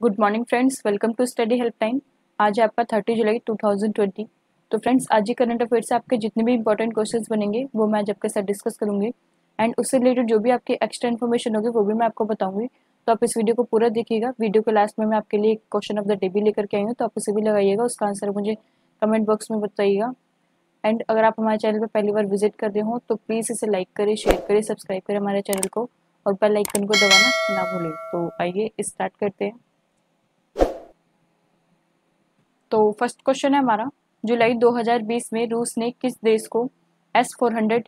Good morning friends, welcome to study helpline. आज है आपका 30 जुलाई 2020। तो फ्रेंड्स, आज ही करंट अफेयर से आपके जितने भी इंपॉर्टेंट क्वेश्चंस बनेंगे वो मैं आज आपके साथ डिस्कस करूंगी। एंड उससे रिलेटेड जो भी आपकी एक्स्ट्रा इन्फॉर्मेशन होगी वो भी मैं आपको बताऊंगी। तो आप इस वीडियो को पूरा देखिएगा। वीडियो के लास्ट में मैं आपके लिए एक क्वेश्चन ऑफ द डे भी लेकर के आई हूँ, तो आप उसे भी लगाइएगा, उसका आंसर मुझे कमेंट बॉक्स में बताइएगा। एंड अगर आप हमारे चैनल पर पहली बार विजिट कर रहे हो तो प्लीज़ इसे लाइक करें, शेयर करें, सब्सक्राइब करें हमारे चैनल को, और बेल आइकन को दबाना ना भूलें। तो आइए स्टार्ट करते हैं। तो फर्स्ट क्वेश्चन है हमारा, जुलाई 2020 में रूस ने किस देश को S-400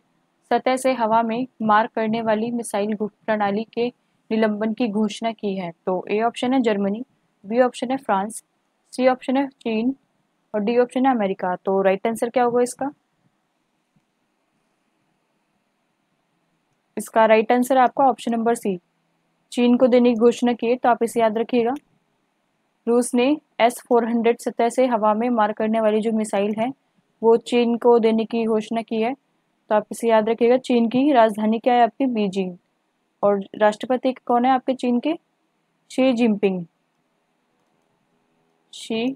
सतह से हवा में मार करने वाली मिसाइल प्रणाली के निलंबन की घोषणा की है? तो ए ऑप्शन है जर्मनी, बी ऑप्शन है फ्रांस, सी ऑप्शन है चीन और डी ऑप्शन है अमेरिका। तो राइट आंसर क्या होगा इसका? इसका राइट आंसर है आपका ऑप्शन नंबर सी, चीन को देने की घोषणा की है। तो आप इसे याद रखिएगा। रूस ने S-400 सतह से हवा में मार करने वाली जो मिसाइल है वो चीन को देने की घोषणा की है। तो आप इसे याद रखिएगा। चीन की राजधानी क्या है आपकी? बीजिंग। और राष्ट्रपति कौन है आपके चीन के? Xi Jinping. Xi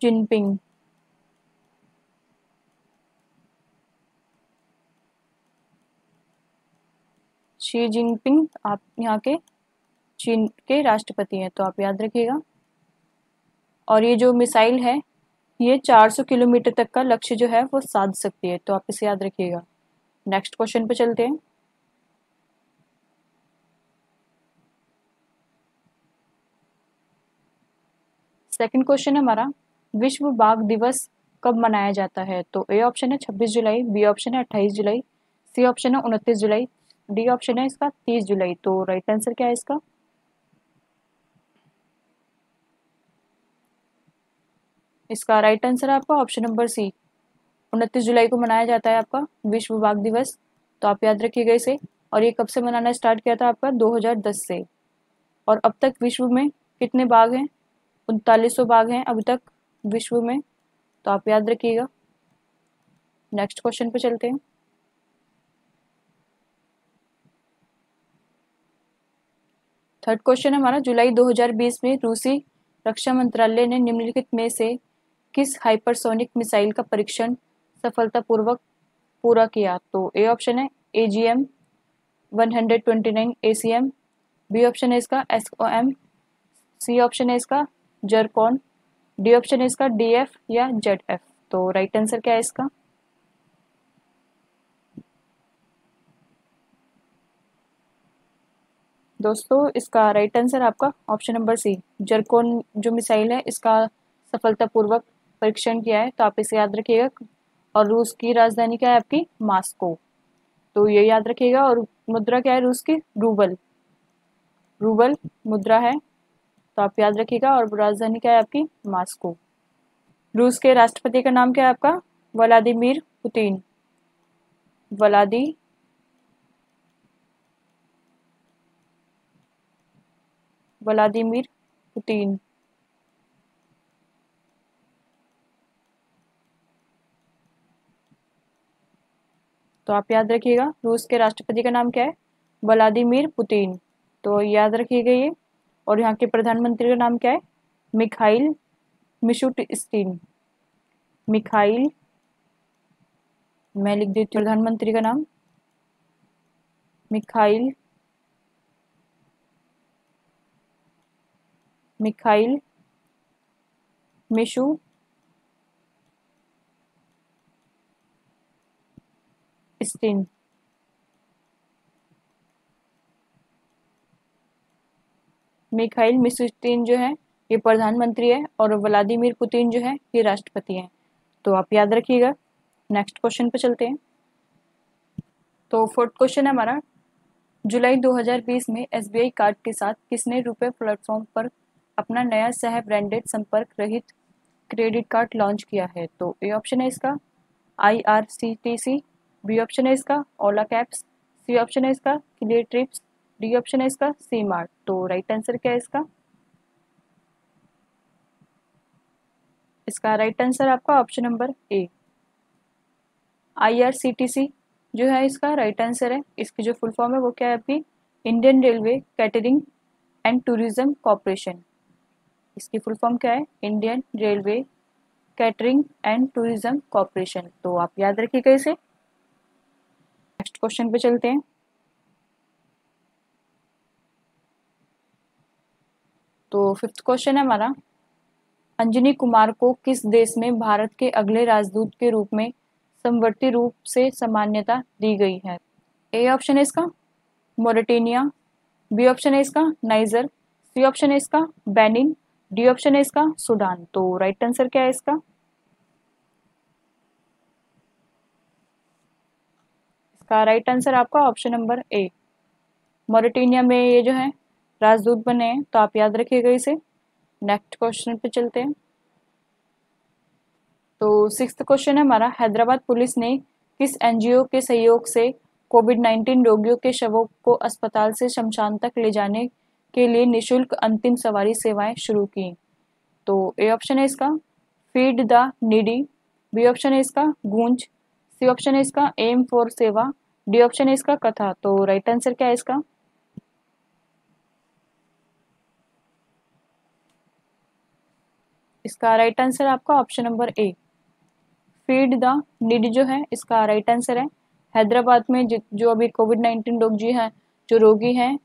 Jinping. Xi Jinping आप यहाँ के चीन के राष्ट्रपति हैं, तो आप याद रखिएगा। और ये जो मिसाइल है ये 400 किलोमीटर तक का लक्ष्य जो है वो साध सकती है, तो आप इसे याद रखिएगा। नेक्स्ट क्वेश्चन पे चलते हैं। सेकंड क्वेश्चन है हमारा, विश्व बाघ दिवस कब मनाया जाता है? तो ए ऑप्शन है 26 जुलाई, बी ऑप्शन है 28 जुलाई, सी ऑप्शन है 29 जुलाई, डी ऑप्शन है इसका 30 जुलाई। तो राइट आंसर क्या है इसका? इसका राइट आंसर है आपका ऑप्शन नंबर सी, 29 जुलाई को मनाया जाता है आपका विश्व बाघ दिवस। तो आप याद रखिएगा इसे। और ये कब से मनाना स्टार्ट किया था आपका? 2010 से। और अब तक विश्व में कितने बाघ हैं? 3900 बाघ हैं अभी तक विश्व में, तो आप याद रखिएगा। नेक्स्ट क्वेश्चन पे चलते हैं। थर्ड क्वेश्चन है हमारा, जुलाई 2020 में रूसी रक्षा मंत्रालय ने निम्नलिखित में से किस हाइपरसोनिक मिसाइल का परीक्षण सफलतापूर्वक पूरा किया? तो ए ऑप्शन है AGM 129 ACM, बी ऑप्शन है इसका SOM, सी ऑप्शन है इसका जरकॉन, डी ऑप्शन है इसका DF या ZF। तो राइट आंसर क्या है इसका? दोस्तों, इसका राइट आंसर आपका ऑप्शन नंबर सी, जरकॉन जो मिसाइल है इसका सफलतापूर्वक परीक्षण किया है। तो आप इसे याद रखिएगा। और रूस की राजधानी क्या है आपकी? मॉस्को। तो ये याद रखिएगा। और मुद्रा क्या है रूस की? रूबल। रूबल मुद्रा है, तो आप याद रखिएगा। और राजधानी क्या है आपकी? मॉस्को। रूस के राष्ट्रपति का नाम क्या है आपका? Vladimir Putin. Vladi Vladimir Putin. तो आप याद रखिएगा, रूस के राष्ट्रपति का नाम क्या है? Vladimir Putin. तो याद रखिएगा ये। और यहाँ के प्रधानमंत्री का नाम क्या है? Mikhail Mishustin. मिखाइल, मैं लिख देती हूँ प्रधानमंत्री का नाम, Mikhail Mikhail Mishustin. Mikhail Mishustin जो है ये प्रधानमंत्री है, और व्लादिमीर पुतिन जो है ये राष्ट्रपति हैं। तो आप याद रखिएगा। नेक्स्ट क्वेश्चन पे चलते हैं। तो फोर्थ क्वेश्चन है हमारा, जुलाई 2020 में SBI कार्ड के साथ किसने रुपए प्लेटफॉर्म पर अपना नया सह ब्रांडेड संपर्क रहित क्रेडिट कार्ड लॉन्च किया है? तो ए ऑप्शन है इसका IRCTC, बी ऑप्शन है इसका ओला कैब्स, सी ऑप्शन है इसका क्लियर ट्रिप्स, डी ऑप्शन है इसका सी मार्ट। तो राइट आंसर क्या है इसका? इसका राइट आंसर आपका ऑप्शन नंबर ए, IRCTC जो है इसका राइट आंसर है। इसकी जो फुल फॉर्म है वो क्या है आपकी? Indian railway catering and tourism corporation. इसकी फुल फॉर्म क्या है? Indian railway catering and tourism corporation. तो आप याद रखिएगा इसे। नेक्स्ट क्वेश्चन पे चलते हैं। तो फिफ्थ क्वेश्चन है हमारा, अंजनी कुमार को किस देश में भारत के अगले राजदूत के रूप में समवर्ती रूप से सामान्यता दी गई है? ए ऑप्शन है इसका मोरिटेनिया, बी ऑप्शन है इसका नाइजर, सी ऑप्शन है इसका बेनिन, डी ऑप्शन है इसका सूडान। तो राइट आंसर क्या है इसका? इसका राइट आंसर आपका ऑप्शन नंबर ए, मोरिटेनिया में ये जो है राजदूत बने हैं। तो आप याद रखिएगा इसे। नेक्स्ट क्वेश्चन पे चलते हैं। तो सिक्स्थ क्वेश्चन है हमारा, हैदराबाद पुलिस ने किस एनजीओ के सहयोग से कोविड-19 रोगियों के शवों को अस्पताल से शमशान तक ले जाने के लिए निशुल्क अंतिम सवारी सेवाएं शुरू की? तो ए ऑप्शन है इसका feed the needy, B option है इसका गूंज, सी ऑप्शन है इसका aim for Seva, D option है इसका कथा। तो राइट आंसर क्या है इसका? इसका राइट आंसर आपका option number A, feed the need जो है इसका राइट आंसर है। हैदराबाद में जो अभी कोविड-19 रोग जी हैं, जो रोगी हैं,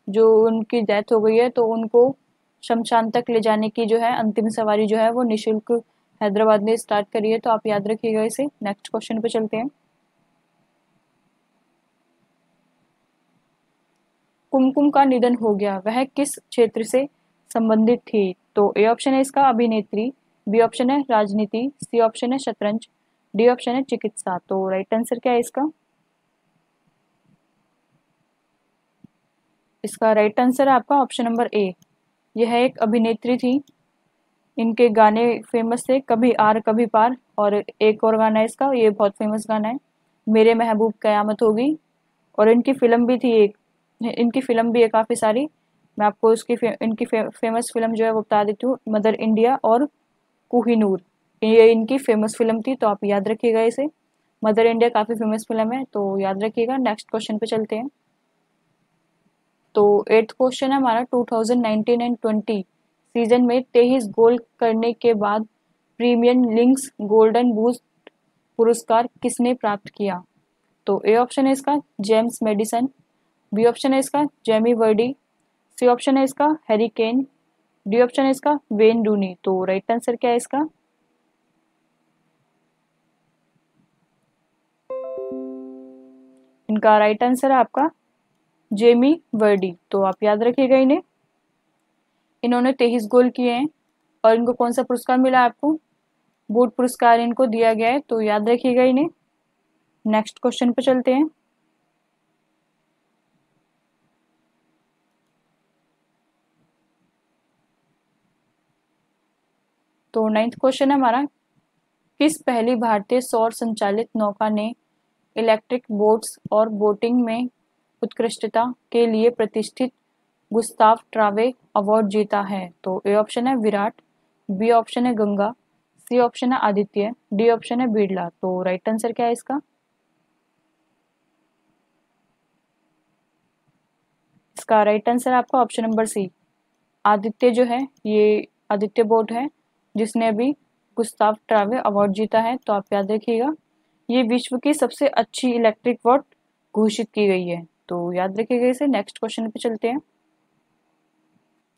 जो उनकी डेथ हो गई है, तो उनको शमशान तक ले जाने की जो है अंतिम सवारी जो है वो निशुल्क हैदराबाद ने स्टार्ट करी है। तो आप याद रखिएगा इसे। नेक्स्ट क्वेश्चन पे चलते हैं। कुमकुम का निधन हो गया, वह किस क्षेत्र से संबंधित थी? तो ए ऑप्शन है इसका अभिनेत्री, बी ऑप्शन है राजनीति, सी ऑप्शन है शतरंज, डी ऑप्शन है चिकित्सा। तो राइट आंसर क्या है इसका? इसका राइट आंसर है आपका ऑप्शन नंबर ए, यह एक अभिनेत्री थी। इनके गाने फेमस थे, कभी आर कभी पार, और एक और गाना है इसका, ये बहुत फेमस गाना है, मेरे महबूब कयामत होगी। और इनकी फिल्म भी थी एक, इनकी फिल्म भी है काफ़ी सारी। मैं आपको इनकी फेमस फिल्म जो है वो बता देती हूँ, मदर इंडिया और कोहिनूर, ये इनकी फेमस फिल्म थी। तो आप याद रखिएगा इसे। मदर इंडिया काफ़ी फेमस फिल्म है, तो याद रखिएगा। नेक्स्ट क्वेश्चन पे चलते हैं। तो एट्थ क्वेश्चन है हमारा, 2019 एंड 20 सीजन में 23 गोल करने के बाद प्रीमियर लिंक्स गोल्डन बूस्ट पुरस्कार किसने प्राप्त किया? तो ए ऑप्शन है इसका जेम्स मेडिसन, बी ऑप्शन है इसका जेमी वर्डी, सी ऑप्शन है इसका हैरी केन, डी ऑप्शन है इसका वेन रूनी। तो राइट आंसर क्या है इसका? इनका राइट आंसर है आपका जेमी वर्डी। तो आप याद रखिएगा इन्हें। इन्होंने 23 गोल किए हैं और इनको कौन सा पुरस्कार मिला आपको? बूट पुरस्कार इनको दिया गया है। तो याद रखिएगा इन्हें। नेक्स्ट क्वेश्चन पे चलते हैं। तो नाइन्थ क्वेश्चन है हमारा, किस पहली भारतीय सौर संचालित नौका ने इलेक्ट्रिक बोट्स और बोटिंग में उत्कृष्टता के लिए प्रतिष्ठित गुस्ताव ट्रावे अवार्ड जीता है? तो ए ऑप्शन है विराट, बी ऑप्शन है गंगा, सी ऑप्शन है आदित्य, डी ऑप्शन है बिरला। तो राइट आंसर क्या है इसका? इसका राइट आंसर आपका ऑप्शन नंबर सी, आदित्य जो है ये आदित्य बोट है, जिसने अभी गुस्ताव ट्रावे अवार्ड जीता है। तो आप याद रखिएगा, ये विश्व की सबसे अच्छी इलेक्ट्रिक बोट घोषित की गई है। तो याद रखिएगा इसे। नेक्स्ट क्वेश्चन पे चलते हैं।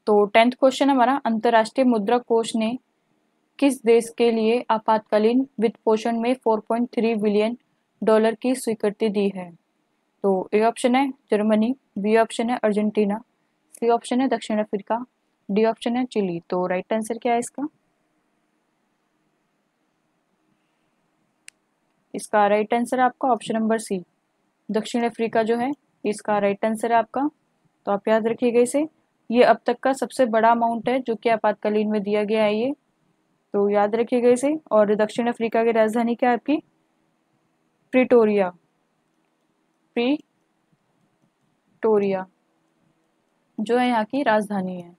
तो टेंथ क्वेश्चन हमारा, अंतर्राष्ट्रीय मुद्रा कोष ने किस देश के लिए आपातकालीन वित्त पोषण में 4.3 बिलियन डॉलर की स्वीकृति दी है? तो ए ऑप्शन है जर्मनी, बी ऑप्शन है अर्जेंटीना, सी ऑप्शन है दक्षिण अफ्रीका, डी ऑप्शन है चिली। तो राइट आंसर क्या है इसका? इसका राइट आंसर आपका ऑप्शन नंबर सी, दक्षिण अफ्रीका जो है इसका राइट आंसर है आपका। तो आप याद रखिएगा इसे। ये अब तक का सबसे बड़ा अमाउंट है जो कि आपातकालीन में दिया गया है ये। तो याद रखिएगा इसे। और दक्षिण अफ्रीका की राजधानी क्या है आपकी? प्रिटोरिया, प्रिटोरिया जो है यहाँ की राजधानी है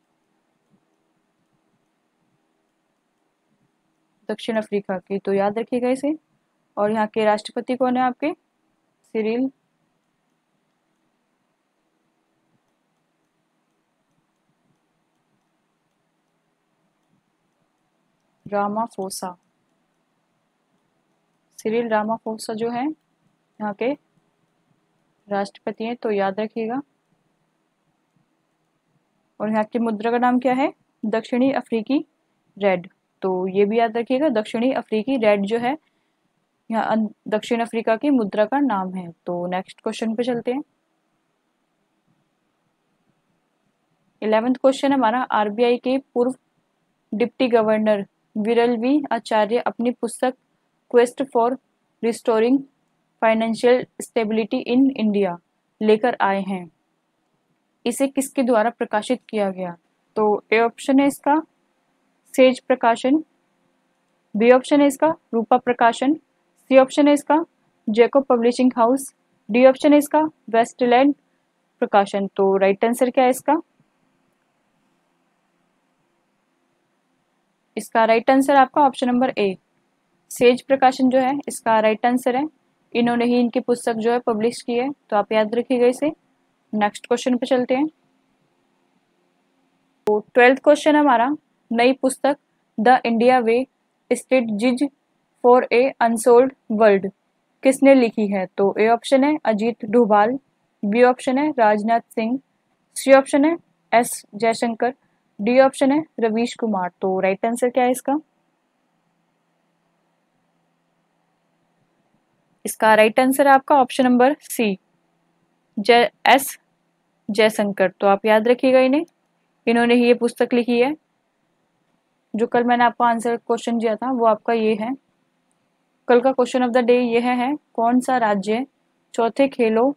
दक्षिण अफ्रीका की। तो याद रखिएगा इसे। और यहाँ के राष्ट्रपति कौन है आपके? सिरिल रामाफोसा, सिरिल रामाफोसा जो है यहाँ के राष्ट्रपति हैं, तो याद रखिएगा। और यहाँ की मुद्रा का नाम क्या है? दक्षिणी अफ्रीकी रेड, तो ये भी याद रखिएगा, दक्षिणी अफ्रीकी रेड जो है यहाँ दक्षिण अफ्रीका की मुद्रा का नाम है। तो नेक्स्ट क्वेश्चन पे चलते हैं। 11वां क्वेश्चन हमारा, आरबीआई के पूर्व डिप्टी गवर्नर विरल वी आचार्य अपनी पुस्तक quest for restoring financial stability in India लेकर आए हैं। इसे किसके द्वारा प्रकाशित किया गया? तो ए ऑप्शन है इसका सेज प्रकाशन, बी ऑप्शन है इसका रूपा प्रकाशन, सी ऑप्शन है इसका Jacob publishing house, D option है इसका वेस्टलैंड प्रकाशन। तो राइट आंसर क्या है इसका? इसका राइट आंसर आपका ऑप्शन नंबर ए, सेज प्रकाशन जो है इसका राइट आंसर है। इन्होंने ही इनकी पुस्तक जो है पब्लिश की है, तो आप याद रखिएगा इसे। नेक्स्ट क्वेश्चन पे चलते हैं। तो 12वां क्वेश्चन हमारा, नई पुस्तक the India way strategies for a unsold world किसने लिखी है? तो ए ऑप्शन है अजीत डोभाल, बी ऑप्शन है राजनाथ सिंह, सी ऑप्शन है एस जयशंकर, डी ऑप्शन है रवीश कुमार। तो राइट आंसर क्या है इसका? इसका राइट आंसर है आपका option number C, S Jaishankar. तो आप याद रखिएगा इन्हें, इन्होंने ही ये पुस्तक लिखी है। जो कल मैंने आपको आंसर क्वेश्चन दिया था वो आपका ये है। कल का क्वेश्चन ऑफ द डे यह है, कौन सा राज्य चौथे खेलो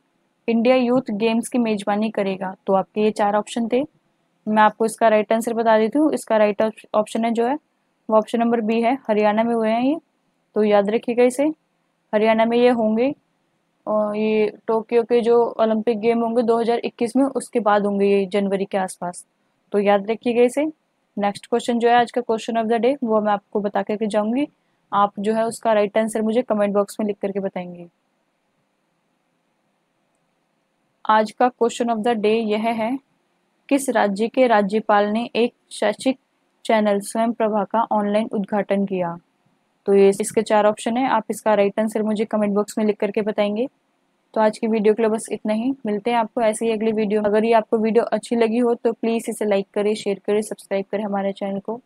इंडिया यूथ गेम्स की मेजबानी करेगा? तो आपके ये 4 ऑप्शन थे, मैं आपको इसका राइट आंसर बता देती हूँ। इसका राइट ऑप्शन है जो है वो ऑप्शन नंबर बी है, हरियाणा में हुए हैं ये, तो याद रखिएगा इसे। हरियाणा में ये होंगे, और ये टोक्यो के जो ओलंपिक गेम होंगे 2021 में, उसके बाद होंगे ये जनवरी के आसपास, तो याद रखिएगा इसे। नेक्स्ट क्वेश्चन जो है आज का क्वेश्चन ऑफ द डे वो मैं आपको बता करके जाऊंगी, आप जो है उसका राइट आंसर मुझे कमेंट बॉक्स में लिख करके बताएंगे। आज का क्वेश्चन ऑफ द डे यह है, किस राज्य के राज्यपाल ने एक शैक्षिक चैनल स्वयं प्रभा का ऑनलाइन उद्घाटन किया? तो ये इसके 4 ऑप्शन है, आप इसका राइट आंसर मुझे कमेंट बॉक्स में लिख करके बताएंगे। तो आज की वीडियो के लिए बस इतना ही, मिलते हैं आपको ऐसे ही अगली वीडियो। अगर ये आपको वीडियो अच्छी लगी हो तो प्लीज़ इसे लाइक करें, शेयर करें, सब्सक्राइब करें हमारे चैनल को।